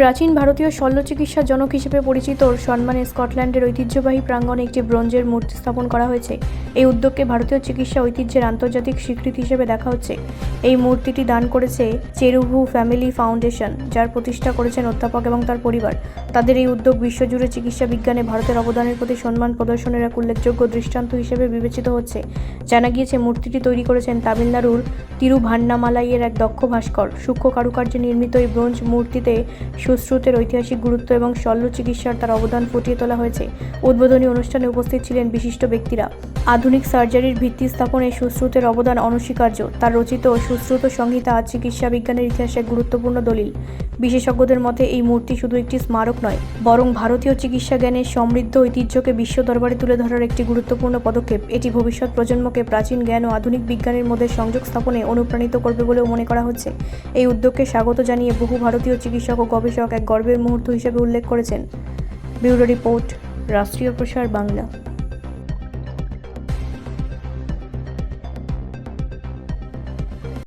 প্রাচীন ভারতীয় শল্য চিকিৎসা জনক হিসেবে পরিচিত সম্মানে স্কটল্যান্ডের ঐতিহ্যবাহী প্রাঙ্গণে একটি ব্রোঞ্জের মূর্তি স্থাপন করা হয়েছে। এই উদ্যোগকে ভারতীয় চিকিৎসা ঐতিহ্যের আন্তর্জাতিক স্বীকৃতি হিসেবে দেখা হচ্ছে। এই মূর্তিটি দান করেছে চেরুভু ফ্যামিলি ফাউন্ডেশন, যার প্রতিষ্ঠা করেছেন অধ্যাপক এবং তার পরিবার। তাদের এই উদ্যোগ বিশ্বজুড়ে চিকিৎসা বিজ্ঞানে ভারতের অবদানের প্রতি সম্মান প্রদর্শনের এক উল্লেখযোগ্য দৃষ্টান্ত হিসেবে বিবেচিত হচ্ছে। জানা গিয়েছে, মূর্তিটি তৈরি করেছেন তামিলনাড়ুর তিরুভান্নামালাইয়ের এক দক্ষ ভাস্কর। সূক্ষ্ম কারুকার্যে নির্মিত এই ব্রোঞ্জ মূর্তিতে সুশ্রুতের ঐতিহাসিক গুরুত্ব এবং শল্য চিকিৎসার তার অবদান ফুটিয়ে তোলা হয়েছে। উদ্বোধনী অনুষ্ঠানে উপস্থিত ছিলেন বিশিষ্ট ব্যক্তিরা। আধুনিক সার্জারির ভিত্তি স্থাপনে সুশ্রুতের অবদান অনস্বীকার্য। তার রচিত সুশ্রুত সংহিতা আজ চিকিৎসা বিজ্ঞানের ইতিহাসে এক গুরুত্বপূর্ণ দলিল। বিশেষজ্ঞদের মতে এই মূর্তি শুধু একটি স্মারক নয়, বরং ভারতীয় চিকিৎসা জ্ঞানের সমৃদ্ধ ঐতিহ্যকে বিশ্ব দরবারে তুলে ধরার একটি গুরুত্বপূর্ণ পদক্ষেপ। এটি ভবিষ্যৎ প্রজন্মকে প্রাচীন জ্ঞান ও আধুনিক বিজ্ঞানের মধ্যে সংযোগ স্থাপনে অনুপ্রাণিত করবে বলেও মনে করা হচ্ছে। এই উদ্যোগকে স্বাগত জানিয়ে বহু ভারতীয় চিকিৎসক ও গবেষক এক গর্বের মুহূর্ত হিসেবে উল্লেখ করেছেন। ব্যুরো রিপোর্ট, রাষ্ট্রীয় প্রসার বাংলা।